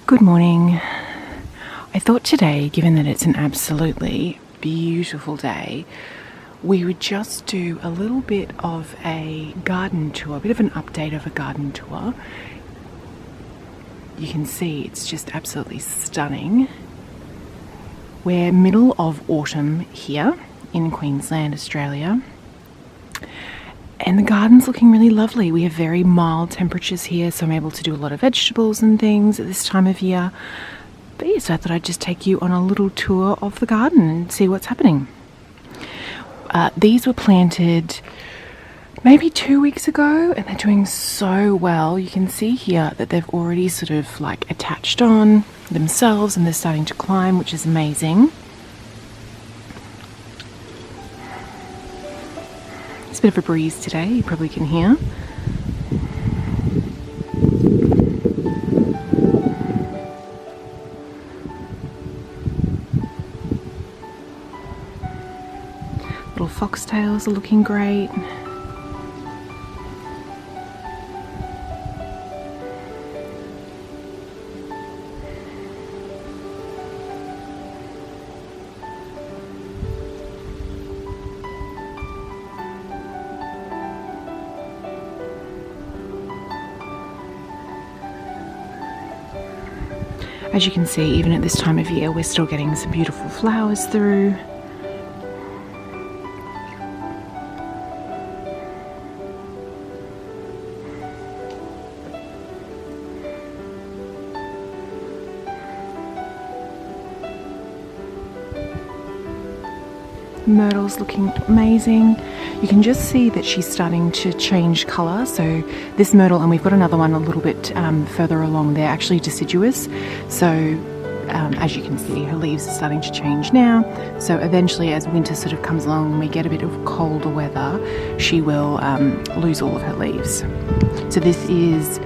Good morning. I thought today, given that it's an absolutely beautiful day, we would just do a little bit of a garden tour, a bit of an update of a garden tour. You can see it's just absolutely stunning. We're middle of autumn here in Queensland, Australia. And the garden's looking really lovely. We have very mild temperatures here, so I'm able to do a lot of vegetables and things at this time of year. But yes, I thought I'd just take you on a little tour of the garden and see what's happening. These were planted maybe 2 weeks ago, and they're doing so well. You can see here that they've already sort of like attached on themselves and they're starting to climb, which is amazing. It's a bit of a breeze today, you probably can hear. Little foxtails are looking great. As you can see, even at this time of year, we're still getting some beautiful flowers through. Myrtle's looking amazing. You can just see that she's starting to change colour. So this myrtle, and we've got another one a little bit further along, they're actually deciduous. So as you can see, her leaves are starting to change now. So eventually, as winter sort of comes along and we get a bit of colder weather, she will lose all of her leaves. So this is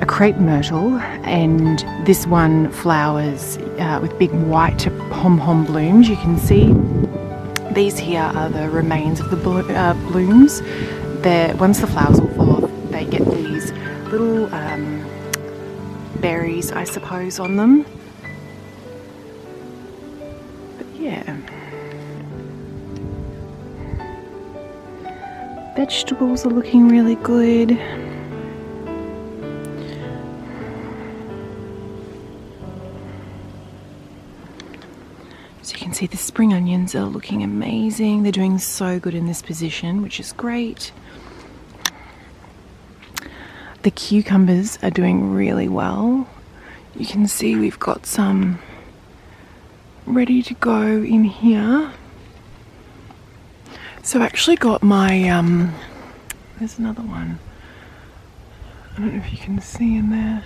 a crepe myrtle, and this one flowers with big white pom-pom blooms. You can see these here are the remains of the blooms. Once the flowers all fall off, they get these little berries, I suppose, on them. But yeah. Vegetables are looking really good. So you can see the spring onions are looking amazing. They're doing so good in this position, which is great. The cucumbers are doing really well. You can see we've got some ready to go in here. So I actually got my, there's another one. I don't know if you can see in there.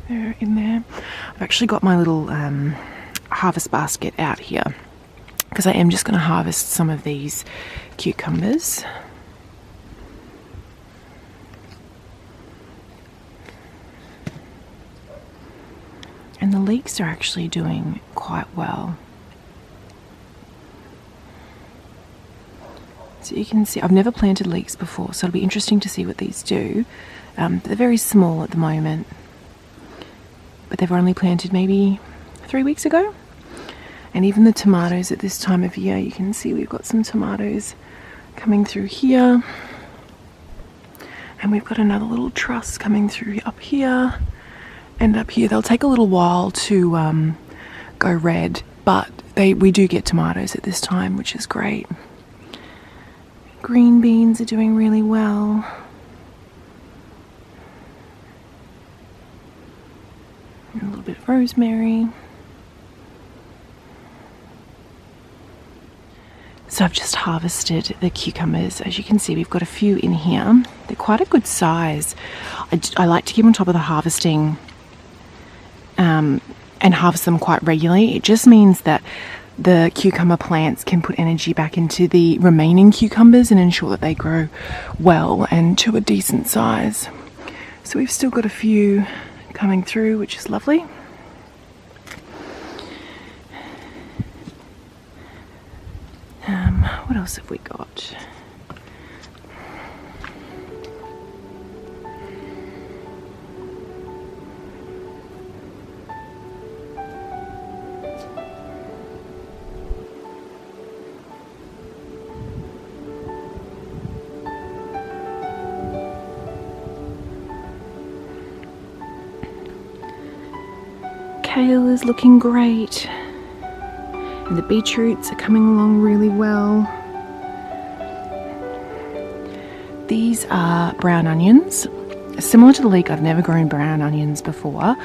They're in there. I've actually got my little harvest basket out here because I am just going to harvest some of these cucumbers. And the leeks are actually doing quite well. So you can see, I've never planted leeks before, so it'll be interesting to see what these do. They're very small at the moment, but they've only planted maybe 3 weeks ago. And even the tomatoes at this time of year, you can see we've got some tomatoes coming through here. And we've got another little truss coming through up here and up here. They'll take a little while to go red, but we do get tomatoes at this time, which is great. Green beans are doing really well. And a little bit of rosemary. So I've just harvested the cucumbers. As you can see, we've got a few in here. They're quite a good size. I like to keep on top of the harvesting and harvest them quite regularly. It just means that the cucumber plants can put energy back into the remaining cucumbers and ensure that they grow well and to a decent size. So we've still got a few coming through, which is lovely. What else have we got? kale is looking great. And the beetroots are coming along really well. These are brown onions. Similar to the leek, I've never grown brown onions before,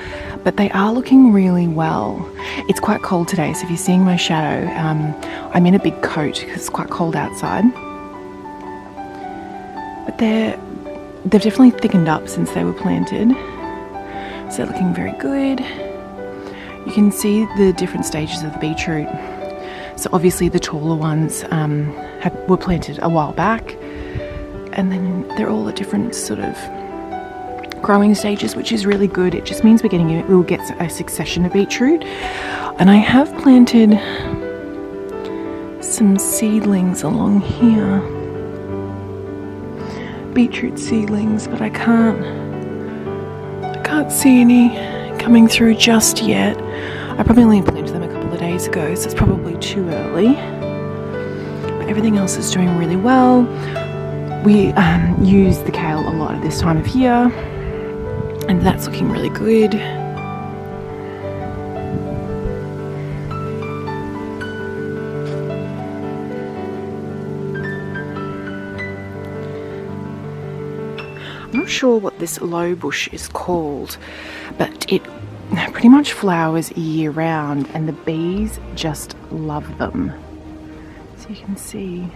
but they are looking really well. It's quite cold today, so if you're seeing my shadow, I'm in a big coat because it's quite cold outside. But they've definitely thickened up since they were planted. So they're looking very good. You can see the different stages of the beetroot. So obviously the taller ones were planted a while back, and then they're all at different sort of growing stages, which is really good. It just means we'll get a succession of beetroot. And I have planted some seedlings along here, beetroot seedlings, but I can't see any coming through just yet. I probably only planted them a couple of days ago, so it's probably too early. But everything else is doing really well. We use the kale a lot at this time of year, and that's looking really good. I'm not sure what this low bush is called, but it pretty much flowers year round, and the bees just love them. So you can see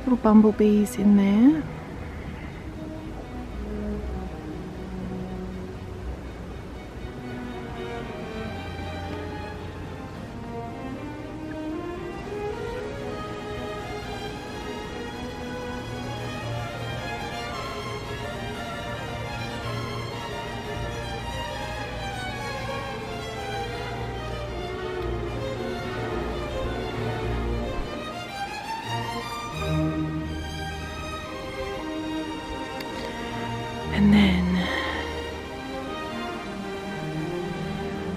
little bumblebees in there. And then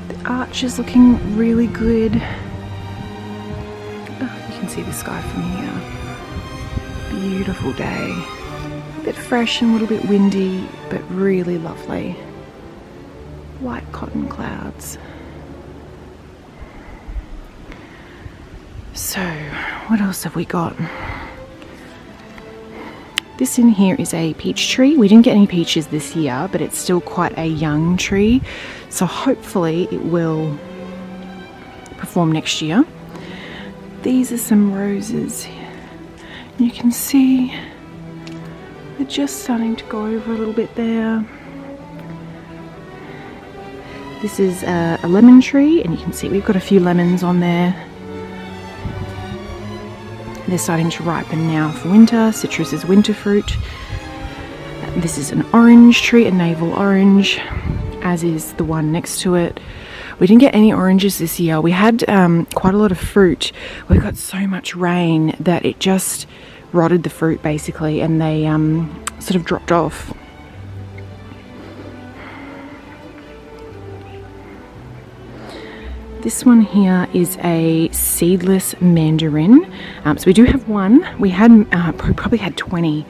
the arch is looking really good. Oh, you can see the sky from here. Beautiful day. A bit fresh and a little bit windy, but really lovely. White cotton clouds. So, what else have we got? This in here is a peach tree. We didn't get any peaches this year, but it's still quite a young tree. So hopefully it will perform next year. These are some roses. You can see they're just starting to go over a little bit there. This is a lemon tree, and you can see we've got a few lemons on there. They're starting to ripen now for winter. Citrus is winter fruit. This is an orange tree, a navel orange, as is the one next to it. We didn't get any oranges this year. We had quite a lot of fruit. We got so much rain that it just rotted the fruit basically, and they sort of dropped off. This one here is a seedless mandarin. So we do have one. We had probably had 20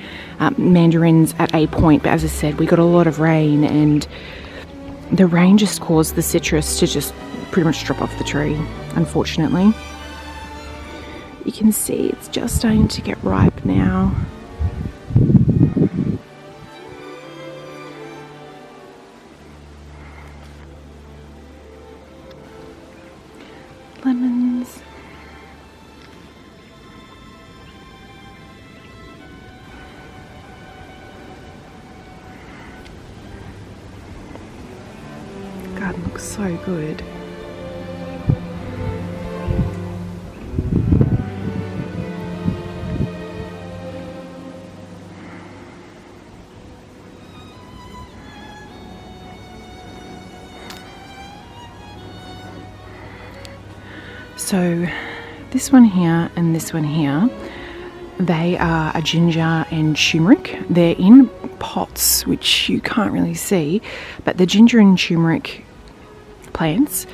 mandarins at a point, but as I said, we got a lot of rain, and the rain just caused the citrus to just pretty much drop off the tree, unfortunately. You can see it's just starting to get ripe now. Lemons. Garden looks so good. So this one here and this one here, they are a ginger and turmeric. They're in pots, which you can't really see, but the ginger and turmeric plants,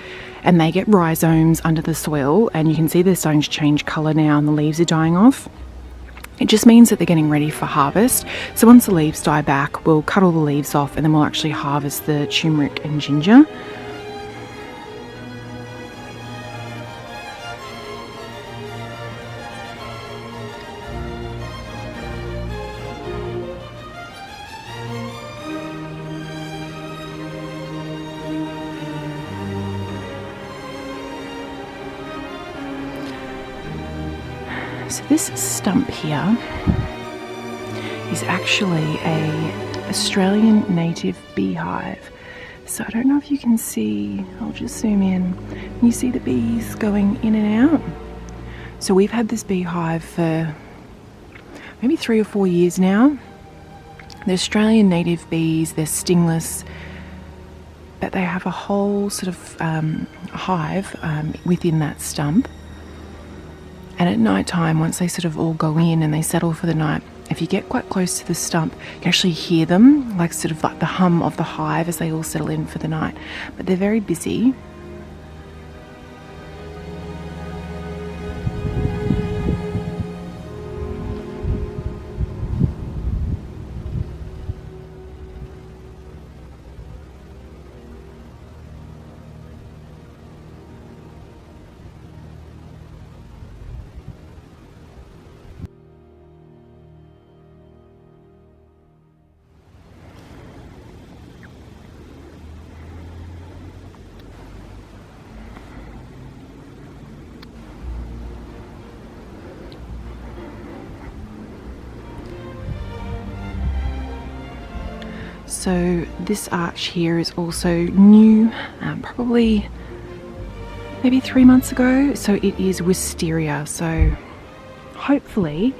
and they get rhizomes under the soil, and you can see they're starting to change colour now and the leaves are dying off. It just means that they're getting ready for harvest. So once the leaves die back, we'll cut all the leaves off, and then we'll actually harvest the turmeric and ginger. So this stump here is actually a Australian native beehive. So I don't know if you can see, I'll just zoom in. You see the bees going in and out? So we've had this beehive for maybe 3 or 4 years now. They're Australian native bees, they're stingless, but they have a whole sort of hive within that stump. And at night time, once they sort of all go in and they settle for the night, if you get quite close to the stump, you can actually hear them, like sort of like the hum of the hive as they all settle in for the night. But they're very busy. So this arch here is also new, probably maybe 3 months ago. So it is wisteria. So hopefully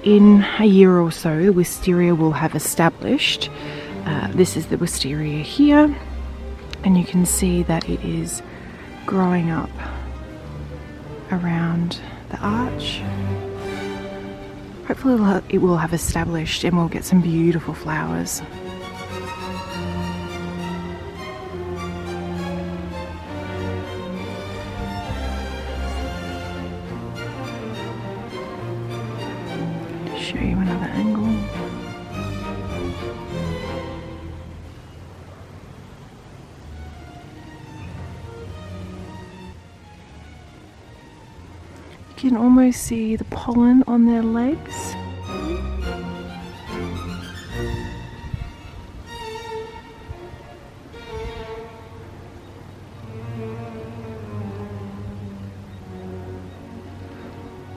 in a year or so the wisteria will have established. This is the wisteria here, and you can see that it is growing up around the arch. Hopefully it will have established and we'll get some beautiful flowers. Show you another angle. You can almost see the pollen on their legs.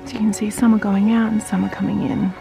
So you can see some are going out and some are coming in.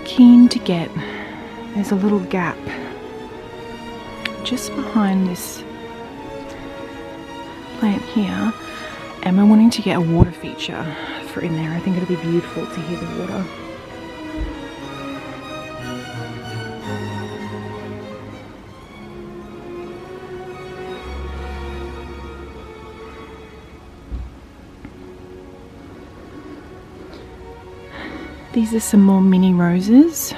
Keen to get, there's a little gap just behind this plant here, and we're wanting to get a water feature for in there. I think it'll be beautiful to hear the water. These are some more mini roses.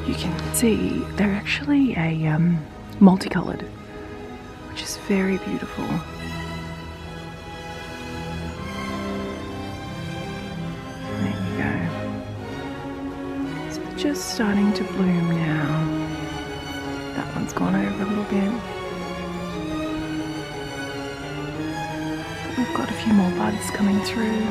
You can see they're actually a multicolored, which is very beautiful. There we go. So they're just starting to bloom now. That one's gone over a little bit. But we've got a few more buds coming through.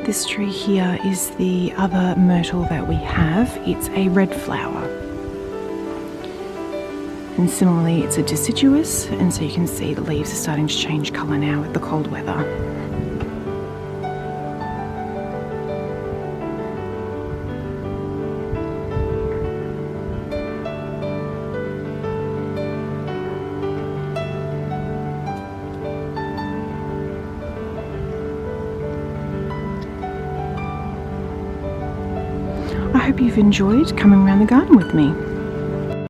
This tree here is the other myrtle that we have. It's a red flower. And similarly, it's a deciduous, and so you can see the leaves are starting to change colour now with the cold weather. I hope you've enjoyed coming around the garden with me.